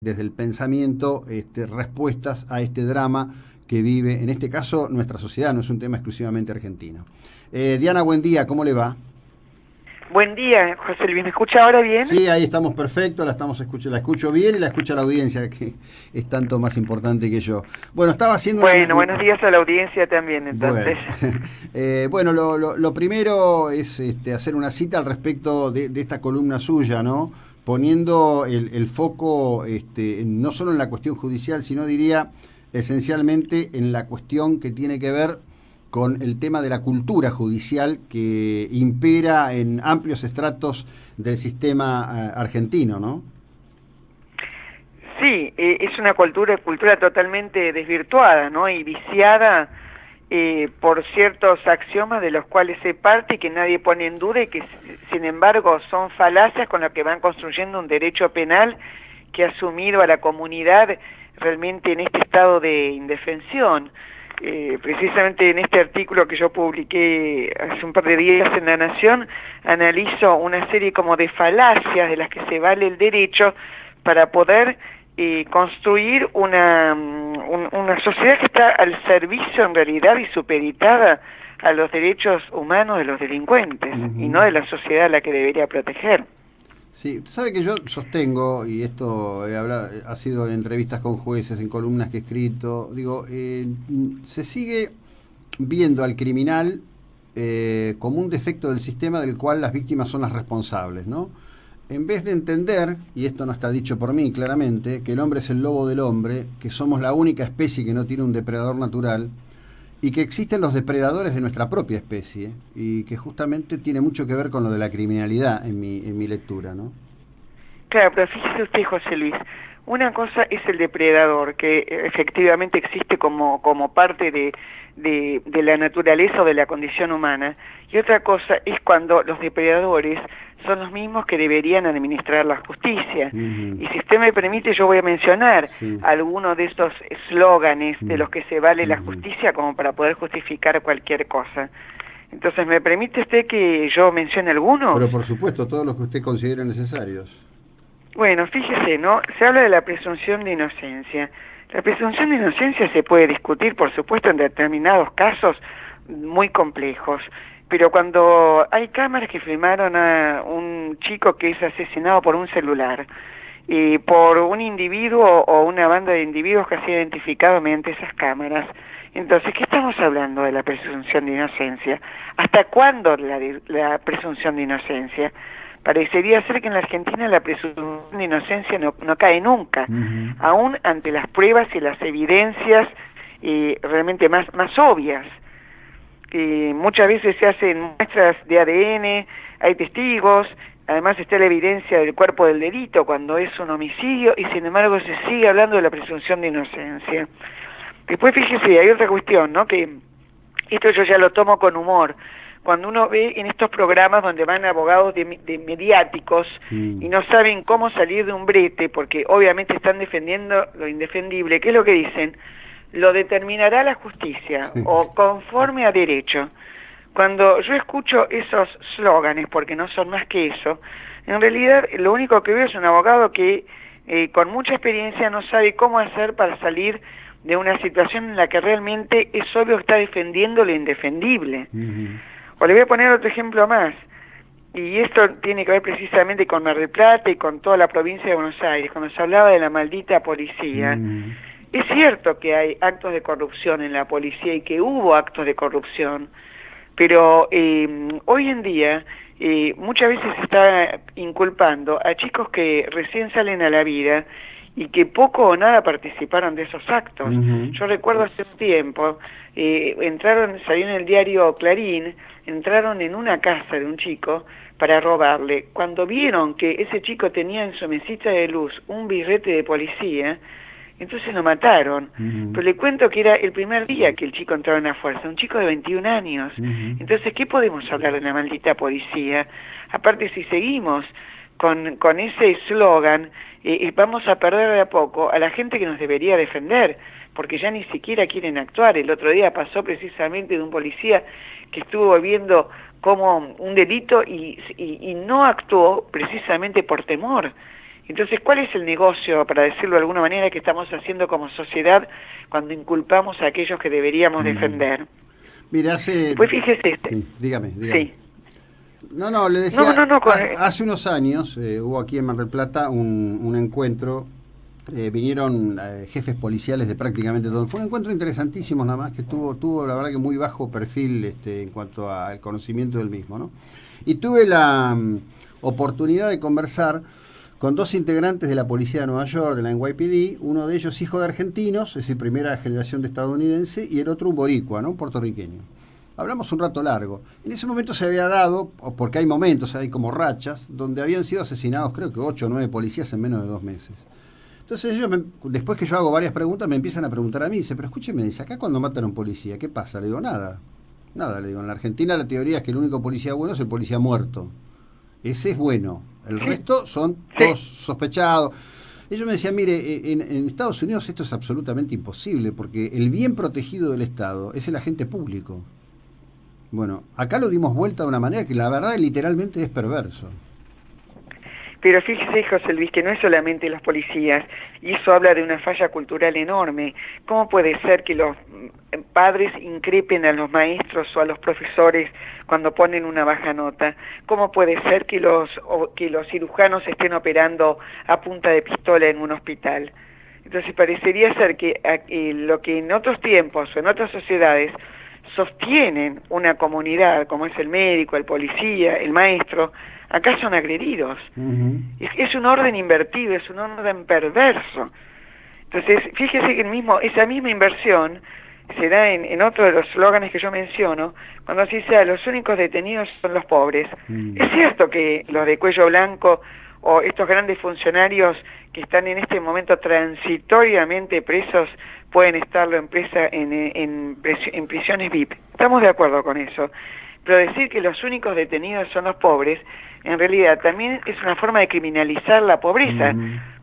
desde el pensamiento respuestas a este drama que vive, en este caso, nuestra sociedad, no es un tema exclusivamente argentino. Diana, buen día, ¿cómo le va? Buen día, José Luis, ¿me escucha ahora bien? Sí, ahí estamos perfecto, la escucho bien y la escucha la audiencia, que es tanto más importante que yo. Bueno, estaba haciendo Bueno, buenos días a la audiencia también, Bueno, entonces. bueno, lo primero es hacer una cita al respecto de esta columna suya, ¿no? Poniendo el foco no solo en la cuestión judicial, sino diría esencialmente en la cuestión que tiene que ver con el tema de la cultura judicial que impera en amplios estratos del sistema argentino, ¿no? Sí, es una cultura totalmente desvirtuada, ¿no? Y viciada por ciertos axiomas de los cuales se parte y que nadie pone en duda y que, sin embargo, son falacias con las que van construyendo un derecho penal que ha sumido a la comunidad realmente en este estado de indefensión. Precisamente en este artículo que yo publiqué hace un par de días en La Nación, analizo una serie como de falacias de las que se vale el derecho para poder construir una sociedad que está al servicio en realidad y supeditada a los derechos humanos de los delincuentes y no de la sociedad a la que debería proteger. Sí, usted sabe que yo sostengo, y esto ha sido en entrevistas con jueces, en columnas que he escrito, digo, se sigue viendo al criminal como un defecto del sistema del cual las víctimas son las responsables, ¿no? En vez de entender, y esto no está dicho por mí claramente, que el hombre es el lobo del hombre, que somos la única especie que no tiene un depredador natural, y que existen los depredadores de nuestra propia especie, y que justamente tiene mucho que ver con lo de la criminalidad en mi lectura, ¿no? Claro, pero fíjese usted, José Luis, una cosa es el depredador, que efectivamente existe como parte de la naturaleza o de la condición humana, y otra cosa es cuando los depredadores son los mismos que deberían administrar la justicia. Y si usted me permite, yo voy a mencionar algunos de esos eslóganes de los que se vale la justicia como para poder justificar cualquier cosa. Entonces, ¿me permite usted que yo mencione algunos? Pero por supuesto, todos los que usted considere necesarios. Bueno, fíjese, ¿no? Se habla de la presunción de inocencia. La presunción de inocencia se puede discutir, por supuesto, en determinados casos muy complejos, pero cuando hay cámaras que filmaron a un chico que es asesinado por un celular, y por un individuo o una banda de individuos que ha sido identificado mediante esas cámaras, entonces, ¿qué estamos hablando de la presunción de inocencia? ¿Hasta cuándo la presunción de inocencia? Parecería ser que en la Argentina la presunción de inocencia no cae nunca, aún ante las pruebas y las evidencias realmente más obvias. Muchas veces se hacen muestras de ADN, hay testigos, además está la evidencia del cuerpo del delito cuando es un homicidio y sin embargo se sigue hablando de la presunción de inocencia. Después fíjese, hay otra cuestión, ¿no? Que esto yo ya lo tomo con humor. Cuando uno ve en estos programas donde van abogados de mediáticos y no saben cómo salir de un brete, porque obviamente están defendiendo lo indefendible, ¿qué es lo que dicen? Lo determinará la justicia o conforme a derecho. Cuando yo escucho esos slóganes, porque no son más que eso, en realidad lo único que veo es un abogado que con mucha experiencia no sabe cómo hacer para salir de una situación en la que realmente es obvio que está defendiendo lo indefendible. O le voy a poner otro ejemplo más, y esto tiene que ver precisamente con Mar del Plata y con toda la provincia de Buenos Aires, cuando se hablaba de la maldita policía. Es cierto que hay actos de corrupción en la policía y que hubo actos de corrupción, pero hoy en día muchas veces se está inculpando a chicos que recién salen a la vida y que poco o nada participaron de esos actos. Yo recuerdo hace un tiempo, salió en el diario Clarín, entraron en una casa de un chico para robarle. Cuando vieron que ese chico tenía en su mesita de luz un birrete de policía, entonces lo mataron. Pero le cuento que era el primer día que el chico entraba en la fuerza, un chico de 21 años. Entonces, ¿qué podemos hablar de la maldita policía? Aparte, si seguimos con ese eslogan, vamos a perder de a poco a la gente que nos debería defender, porque ya ni siquiera quieren actuar. El otro día pasó precisamente de un policía que estuvo viendo como un delito y no actuó precisamente por temor. Entonces, ¿cuál es el negocio, para decirlo de alguna manera, que estamos haciendo como sociedad cuando inculpamos a aquellos que deberíamos defender? Mira, Pues fíjese Sí, dígame. Sí. No, le decía, No, hace unos años hubo aquí en Mar del Plata un encuentro, vinieron jefes policiales de prácticamente todo. Fue un encuentro interesantísimo, nada más que tuvo la verdad que muy bajo perfil en cuanto al conocimiento del mismo, ¿no? Y tuve la oportunidad de conversar con dos integrantes de la policía de Nueva York, de la NYPD, uno de ellos hijo de argentinos, es decir, primera generación de estadounidense, y el otro un boricua, ¿no? Un puertorriqueño. Hablamos un rato largo. En ese momento se había dado, porque hay momentos, hay como rachas, donde habían sido asesinados creo que 8 o 9 policías en menos de 2 meses. Entonces ellos, después que yo hago varias preguntas, me empiezan a preguntar a mí, dice, pero escúcheme, dice, acá cuando matan a un policía, ¿qué pasa? Le digo, nada, le digo, en la Argentina la teoría es que el único policía bueno es el policía muerto. Ese es bueno, el resto son todos sospechados. Ellos me decían, mire, en Estados Unidos esto es absolutamente imposible, porque el bien protegido del Estado es el agente público. Bueno, acá lo dimos vuelta de una manera que la verdad literalmente es perverso. Pero fíjese, José Luis, que no es solamente los policías, y eso habla de una falla cultural enorme. ¿Cómo puede ser que los padres increpen a los maestros o a los profesores cuando ponen una baja nota? ¿Cómo puede ser que los cirujanos estén operando a punta de pistola en un hospital? Entonces parecería ser que lo que en otros tiempos o en otras sociedades sostienen una comunidad, como es el médico, el policía, el maestro, acá son agredidos. Es un orden invertido, es un orden perverso. Entonces, fíjese que esa misma inversión se da en otro de los eslóganes que yo menciono, cuando se dice, los únicos detenidos son los pobres. Es cierto que los de cuello blanco o estos grandes funcionarios que están en este momento transitoriamente presos pueden estarlo en prisiones VIP. Estamos de acuerdo con eso. Pero decir que los únicos detenidos son los pobres, en realidad también es una forma de criminalizar la pobreza,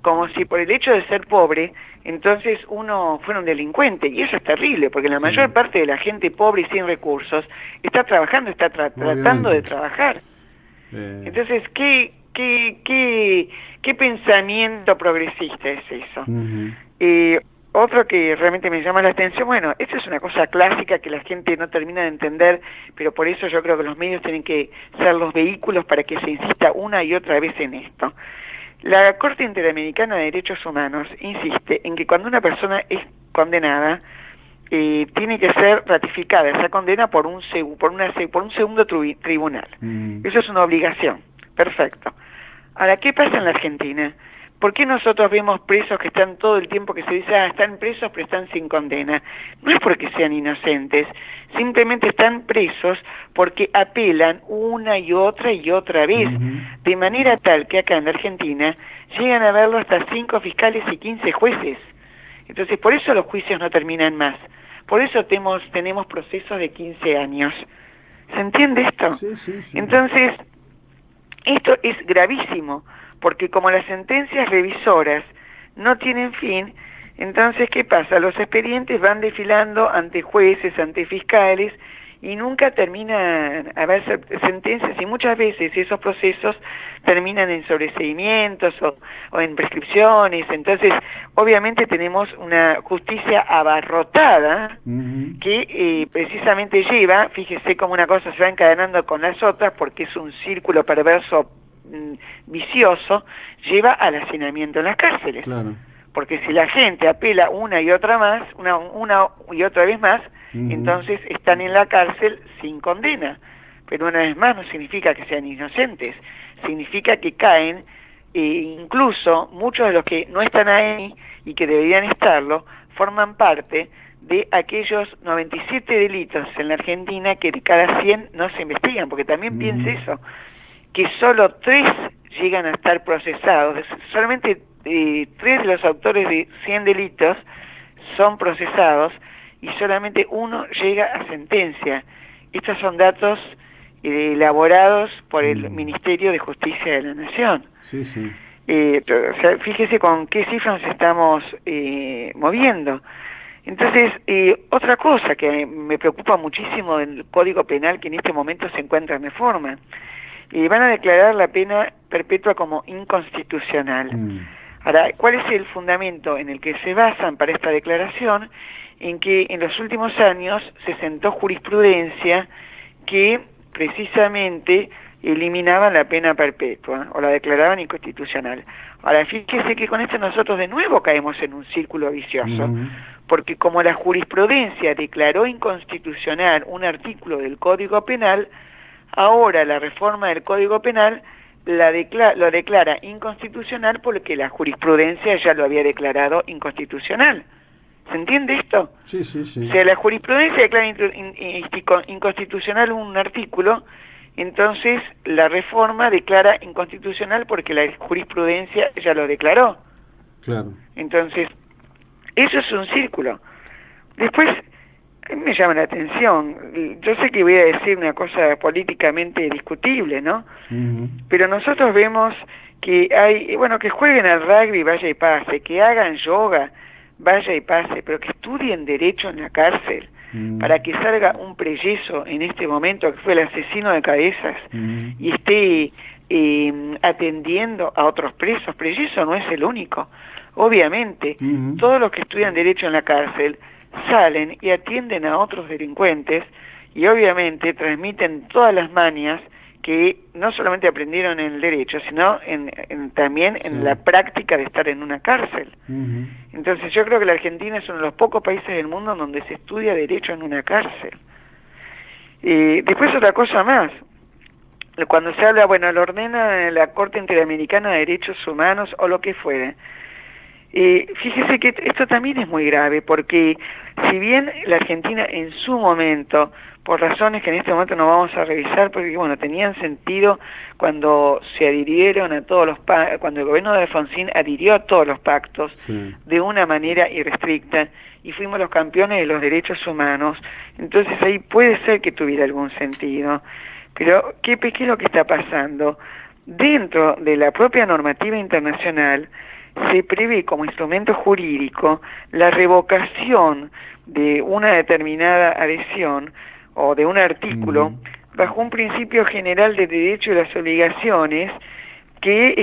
como si por el hecho de ser pobre, entonces uno fuera un delincuente, y eso es terrible, porque la mayor parte de la gente pobre y sin recursos está trabajando, está tratando de trabajar. Entonces, ¿qué pensamiento progresista es eso? Otro que realmente me llama la atención, bueno, esto es una cosa clásica que la gente no termina de entender, pero por eso yo creo que los medios tienen que ser los vehículos para que se insista una y otra vez en esto. La Corte Interamericana de Derechos Humanos insiste en que cuando una persona es condenada, tiene que ser ratificada esa condena por un segundo tribunal. Eso es una obligación. Perfecto. Ahora, ¿qué pasa en la Argentina? ¿Por qué nosotros vemos presos que están todo el tiempo que se dice, están presos pero están sin condena? No es porque sean inocentes, simplemente están presos porque apelan una y otra vez, de manera tal que acá en la Argentina llegan a verlo hasta 5 fiscales y 15 jueces. Entonces, por eso los juicios no terminan más. Por eso tenemos procesos de 15 años. ¿Se entiende esto? Sí. Entonces, esto es gravísimo, porque como las sentencias revisoras no tienen fin, entonces, ¿qué pasa? Los expedientes van desfilando ante jueces, ante fiscales, y nunca terminan a haber sentencias, y muchas veces esos procesos terminan en sobreseimientos o en prescripciones. Entonces, obviamente tenemos una justicia abarrotada que precisamente lleva, fíjese cómo una cosa se va encadenando con las otras, porque es un círculo perverso vicioso, lleva al hacinamiento en las cárceles. Claro. Porque si la gente apela una y otra vez más, entonces están en la cárcel sin condena. Pero una vez más no significa que sean inocentes, significa que caen, incluso muchos de los que no están ahí y que deberían estarlo, forman parte de aquellos 97 delitos en la Argentina que de cada 100 no se investigan, porque también piense eso, que solo 3 llegan a estar procesados, solamente 3 de los autores de 100 delitos son procesados y solamente 1 llega a sentencia. Estos son datos elaborados por el Ministerio de Justicia de la Nación. Sí. O sea, fíjese con qué cifras nos estamos moviendo. Entonces, otra cosa que me preocupa muchísimo del Código Penal, que en este momento se encuentra en reforma, van a declarar la pena perpetua como inconstitucional. Ahora, ¿cuál es el fundamento en el que se basan para esta declaración? En que en los últimos años se sentó jurisprudencia que precisamente eliminaban la pena perpetua o la declaraban inconstitucional. Ahora, fíjese que con esto nosotros de nuevo caemos en un círculo vicioso, porque como la jurisprudencia declaró inconstitucional un artículo del Código Penal, ahora la reforma del Código Penal lo declara inconstitucional porque la jurisprudencia ya lo había declarado inconstitucional. ¿Se entiende esto? Sí, sí, sí. O sea, la jurisprudencia declara inconstitucional un artículo, entonces la reforma declara inconstitucional porque la jurisprudencia ya lo declaró. Claro. Entonces, eso es un círculo. Después, a mí me llama la atención, yo sé que voy a decir una cosa políticamente discutible, ¿no? Pero nosotros vemos que hay, bueno, que jueguen al rugby, vaya y pase, que hagan yoga, vaya y pase, pero que estudien derecho en la cárcel, para que salga un preyeso en este momento, que fue el asesino de cabezas, y esté atendiendo a otros presos. Preyeso no es el único. Obviamente, todos los que estudian derecho en la cárcel salen y atienden a otros delincuentes, y obviamente transmiten todas las mañas que no solamente aprendieron en el derecho, sino también en la práctica de estar en una cárcel. Entonces yo creo que la Argentina es uno de los pocos países del mundo donde se estudia derecho en una cárcel. Después otra cosa más, cuando se habla, bueno, lo ordena la Corte Interamericana de Derechos Humanos o lo que fuere. Fíjese que esto también es muy grave, porque si bien la Argentina en su momento, por razones que en este momento no vamos a revisar, porque bueno, tenían sentido cuando se adhirieron a todos los cuando el gobierno de Alfonsín adhirió a todos los pactos de una manera irrestricta, y fuimos los campeones de los derechos humanos, entonces ahí puede ser que tuviera algún sentido. Pero, ¿qué es lo que está pasando? Dentro de la propia normativa internacional, se prevé como instrumento jurídico la revocación de una determinada adhesión o de un artículo bajo un principio general de derecho y las obligaciones que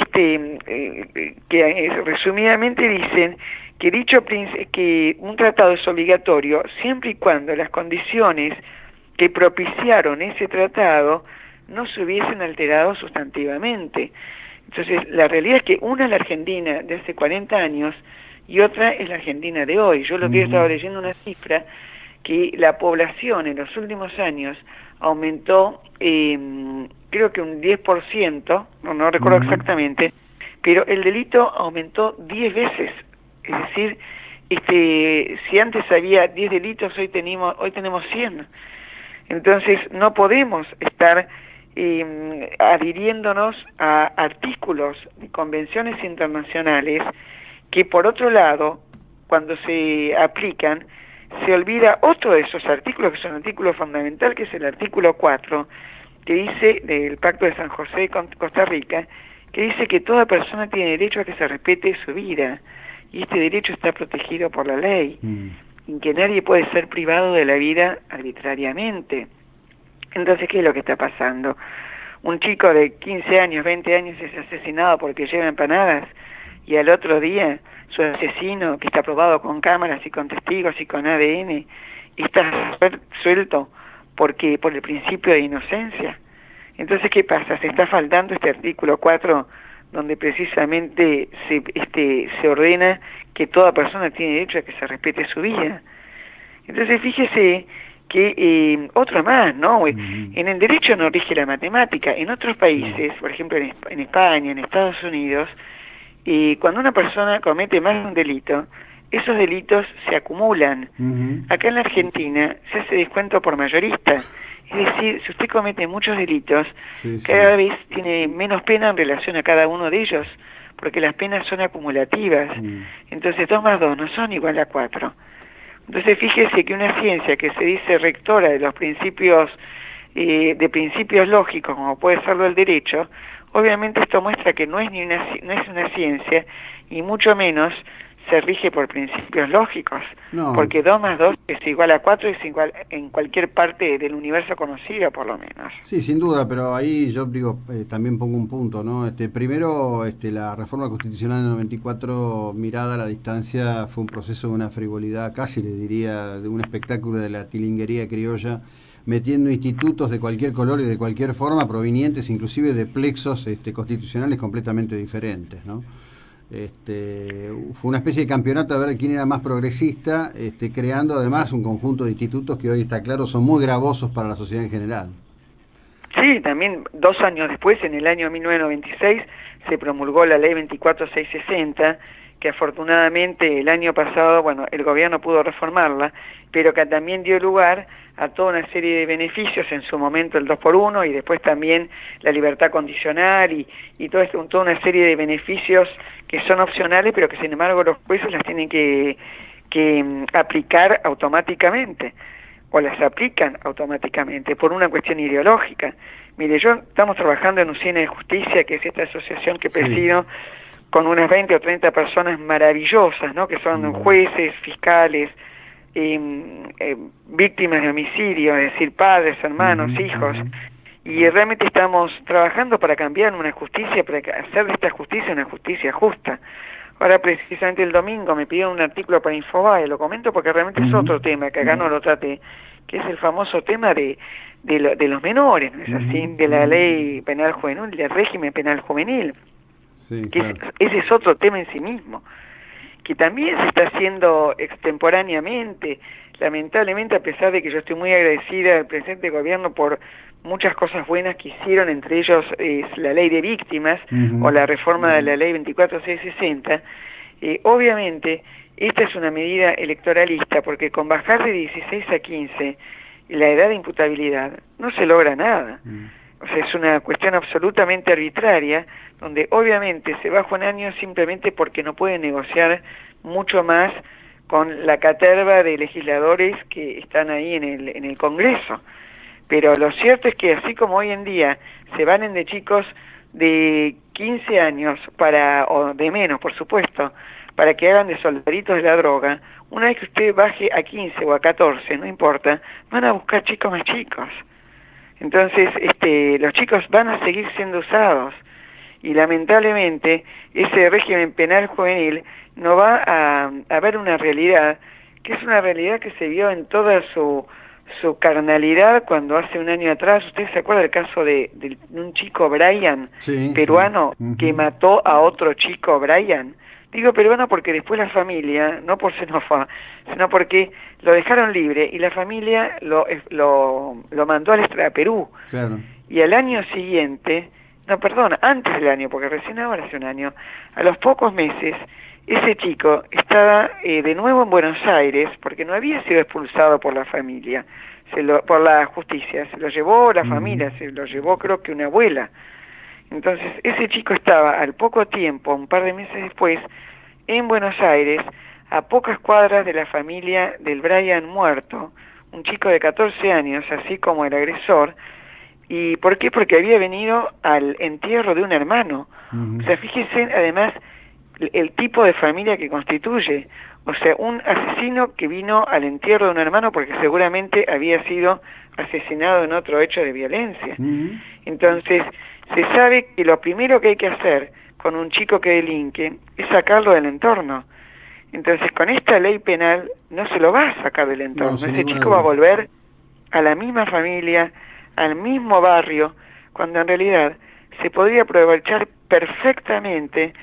resumidamente dicen que que un tratado es obligatorio siempre y cuando las condiciones que propiciaron ese tratado no se hubiesen alterado sustantivamente. Entonces, la realidad es que una es la Argentina de hace 40 años y otra es la Argentina de hoy. Yo lo que he estado leyendo una cifra, que la población en los últimos años aumentó, creo que un 10%, no recuerdo exactamente, pero el delito aumentó 10 veces. Es decir, si antes había 10 delitos, hoy tenemos 100. Entonces, no podemos estar adhiriéndonos a artículos de convenciones internacionales que, por otro lado, cuando se aplican, se olvida otro de esos artículos, que es un artículo fundamental, que es el artículo 4, que dice, del Pacto de San José con Costa Rica, que dice que toda persona tiene derecho a que se respete su vida, y este derecho está protegido por la ley, y que nadie puede ser privado de la vida arbitrariamente. Entonces, ¿qué es lo que está pasando? Un chico de 15 años, 20 años es asesinado porque lleva empanadas, y al otro día su asesino, que está probado con cámaras y con testigos y con ADN, está suelto por el principio de inocencia. Entonces, ¿qué pasa? Se está faltando este artículo 4, donde precisamente se ordena que toda persona tiene derecho a que se respete su vida. Entonces, fíjese que otro más, ¿no? En el derecho no rige la matemática. En otros países, por ejemplo en España, en Estados Unidos, cuando una persona comete más de un delito, esos delitos se acumulan. Acá en la Argentina se hace descuento por mayorista. Es decir, si usted comete muchos delitos, cada vez tiene menos pena en relación a cada uno de ellos, porque las penas son acumulativas. Entonces 2 más 2 no son igual a 4. Entonces fíjese que una ciencia que se dice rectora de los principios principios lógicos, como puede serlo el derecho, obviamente esto muestra que no es una ciencia, y mucho menos se rige por principios lógicos, No. porque 2 más 2 es igual a 4, es igual en cualquier parte del universo conocido, por lo menos. Sí, sin duda, pero ahí yo digo, también pongo un punto, ¿no? Primero, la reforma constitucional del 94, mirada a la distancia, fue un proceso de una frivolidad, casi le diría, de un espectáculo de la tilinguería criolla, metiendo institutos de cualquier color y de cualquier forma, provenientes inclusive de plexos constitucionales completamente diferentes, ¿no? Fue una especie de campeonato a ver quién era más progresista, creando además un conjunto de institutos que hoy está claro son muy gravosos para la sociedad en general. Sí, también 2 años después, en el año 1996, se promulgó la ley 24660, que afortunadamente el año pasado, bueno, el gobierno pudo reformarla, pero que también dio lugar a toda una serie de beneficios, en su momento el 2x1 y después también la libertad condicional y toda una serie de beneficios que son opcionales, pero que sin embargo los jueces las tienen que aplicar automáticamente, o las aplican automáticamente por una cuestión ideológica. Mire, estamos trabajando en Usina de Justicia, que es esta asociación que presido, con unas 20 o 30 personas maravillosas, ¿no? Que son jueces, fiscales, víctimas de homicidio, es decir, padres, hermanos, hijos, y realmente estamos trabajando para cambiar una justicia, para hacer de esta justicia una justicia justa. Ahora precisamente el domingo me pidieron un artículo para Infobae, lo comento porque realmente es otro tema, que acá no lo traté, que es el famoso tema de los menores, ¿no es así? De la ley penal juvenil, del régimen penal juvenil. Sí, que claro. ese es otro tema en sí mismo, que también se está haciendo extemporáneamente, lamentablemente, a pesar de que yo estoy muy agradecida al presente gobierno por muchas cosas buenas que hicieron, entre ellos la ley de víctimas o la reforma de la ley 24660, obviamente esta es una medida electoralista, porque con bajar de 16 a 15 la edad de imputabilidad no se logra nada. O sea, es una cuestión absolutamente arbitraria, donde obviamente se baja un año simplemente porque no pueden negociar mucho más con la caterva de legisladores que están ahí en el Congreso. Pero lo cierto es que así como hoy en día se van de chicos de 15 años o de menos, por supuesto, para que hagan de soldaditos de la droga, una vez que usted baje a 15 o a 14, no importa, van a buscar chicos más chicos. Entonces, los chicos van a seguir siendo usados y lamentablemente ese régimen penal juvenil no va a ver una realidad que es una realidad que se vio en toda su carnalidad cuando hace un año atrás, ¿usted se acuerda del caso de un chico Brian, peruano, que mató a otro chico Brian? Digo peruano porque después la familia, no por xenófoba, sino porque lo dejaron libre y la familia lo mandó a Perú. Claro. Y al año siguiente, antes del año, porque recién ahora hace un año, a los pocos meses, ese chico estaba de nuevo en Buenos Aires, porque no había sido expulsado por la familia, por la justicia, se lo llevó la familia, se lo llevó creo que una abuela. Entonces ese chico estaba al poco tiempo, un par de meses después, en Buenos Aires, a pocas cuadras de la familia del Brian muerto, un chico de 14 años, así como el agresor. ¿Y por qué? Porque había venido al entierro de un hermano. O sea, fíjese además el tipo de familia que constituye. O sea, un asesino que vino al entierro de un hermano porque seguramente había sido asesinado en otro hecho de violencia. Entonces, se sabe que lo primero que hay que hacer con un chico que delinque es sacarlo del entorno. Entonces, con esta ley penal no se lo va a sacar del entorno. No, ese chico va a volver a la misma familia, al mismo barrio, cuando en realidad se podría aprovechar perfectamente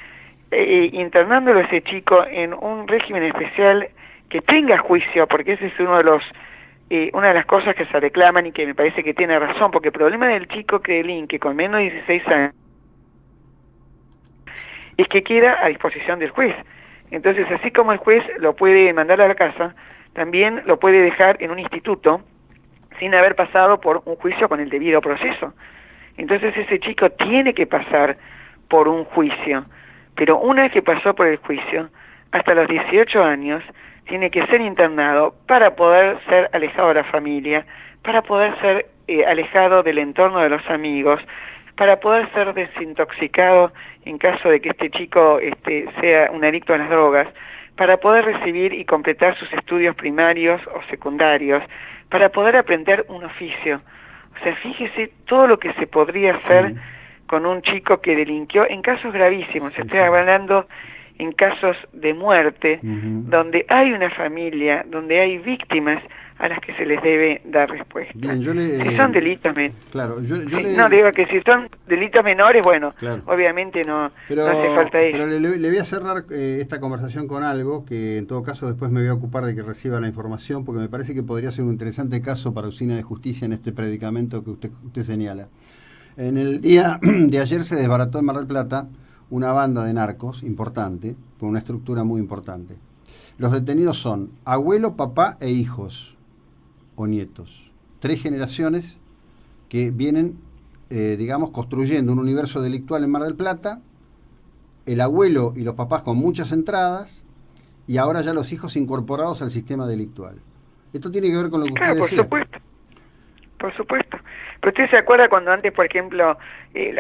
internándolo a ese chico en un régimen especial que tenga juicio, porque ese es una de las cosas que se reclaman y que me parece que tiene razón, porque el problema del chico que delinque con menos de 16 años es que queda a disposición del juez. Entonces, así como el juez lo puede mandar a la casa, también lo puede dejar en un instituto sin haber pasado por un juicio con el debido proceso. Entonces ese chico tiene que pasar por un juicio, pero una vez que pasó por el juicio, hasta los 18 años, tiene que ser internado para poder ser alejado de la familia, para poder ser alejado del entorno de los amigos, para poder ser desintoxicado en caso de que este chico sea un adicto a las drogas, para poder recibir y completar sus estudios primarios o secundarios, para poder aprender un oficio. O sea, fíjese todo lo que se podría hacer con un chico que delinquió en casos gravísimos. Estoy hablando en casos de muerte, donde hay una familia, donde hay víctimas a las que se les debe dar respuesta. Bien, si son delitos claro, no, digo que si son delitos menores, bueno, claro, obviamente no hace falta eso. Pero le voy a cerrar esta conversación con algo que en todo caso después me voy a ocupar de que reciba la información, porque me parece que podría ser un interesante caso para Usina de Justicia en este predicamento que usted señala. En el día de ayer se desbarató en Mar del Plata una banda de narcos importante, con una estructura muy importante. Los detenidos son abuelo, papá e hijos o nietos. 3 generaciones que vienen, digamos, construyendo un universo delictual en Mar del Plata, el abuelo y los papás con muchas entradas, y ahora ya los hijos incorporados al sistema delictual. Esto tiene que ver con lo que usted decía. Por supuesto. Pero usted se acuerda cuando antes, por ejemplo,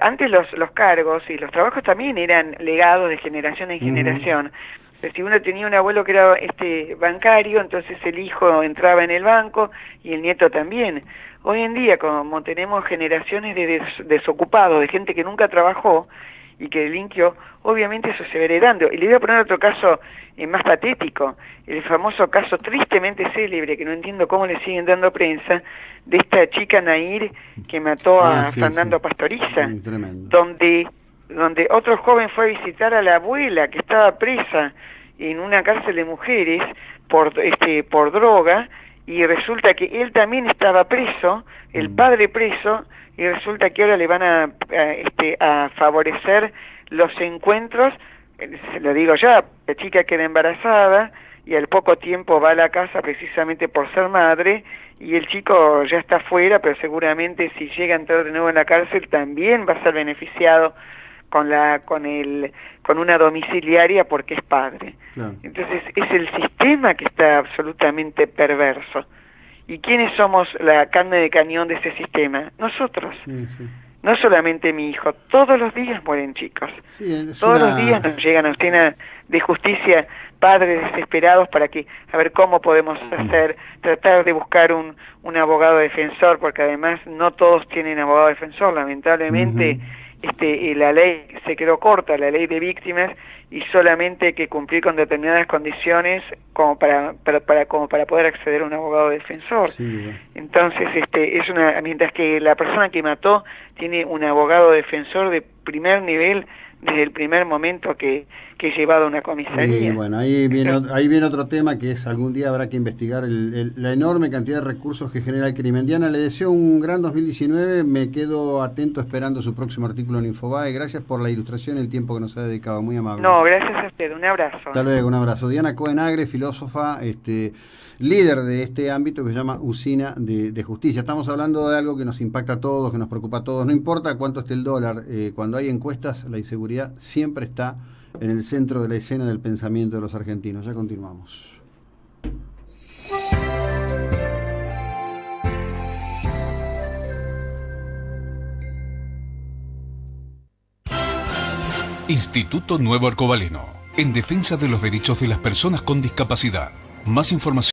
antes los cargos y los trabajos también eran legados de generación en generación. Si uno tenía un abuelo que era bancario, entonces el hijo entraba en el banco y el nieto también. Hoy en día, como tenemos generaciones de desocupados, de gente que nunca trabajó y que delinquió, obviamente eso se va heredando. Y le voy a poner otro caso más patético, el famoso caso tristemente célebre, que no entiendo cómo le siguen dando prensa, de esta chica Nair que mató a Fernando Pastoriza, donde otro joven fue a visitar a la abuela que estaba presa en una cárcel de mujeres por droga, y resulta que él también estaba preso, el padre preso, y resulta que ahora le van a favorecer los encuentros. Se lo digo ya, la chica queda embarazada y al poco tiempo va a la casa precisamente por ser madre, y el chico ya está fuera, pero seguramente si llega a entrar de nuevo en la cárcel también va a ser beneficiado con una domiciliaria porque es padre. Claro. Entonces es el sistema que está absolutamente perverso. ¿Y quiénes somos la carne de cañón de ese sistema? Nosotros. No solamente mi hijo, todos los días mueren chicos. Todos los días nos llegan a Usina de Justicia padres desesperados para a ver cómo podemos hacer, tratar de buscar un abogado defensor, porque además no todos tienen abogado defensor, lamentablemente. La ley se quedó corta, la ley de víctimas, y solamente hay que cumplir con determinadas condiciones como para poder acceder a un abogado defensor. Entonces mientras que la persona que mató tiene un abogado defensor de primer nivel desde el primer momento que es llevado a una comisaría. Y bueno, ahí viene otro tema que es algún día habrá que investigar la enorme cantidad de recursos que genera el crimen. Diana, le deseo un gran 2019, me quedo atento esperando su próximo artículo en Infobae. Gracias por la ilustración y el tiempo que nos ha dedicado, muy amable. No, gracias a usted, un abrazo. Hasta luego, un abrazo. Diana Cohen-Agre, filósofa, líder de este ámbito que se llama Usina de Justicia. Estamos hablando de algo que nos impacta a todos, que nos preocupa a todos. No importa cuánto esté el dólar, cuando hay encuestas, la inseguridad siempre está en el centro de la escena del pensamiento de los argentinos. Ya continuamos. Instituto Nuevo Arcobaleno, en defensa de los derechos de las personas con discapacidad. Más información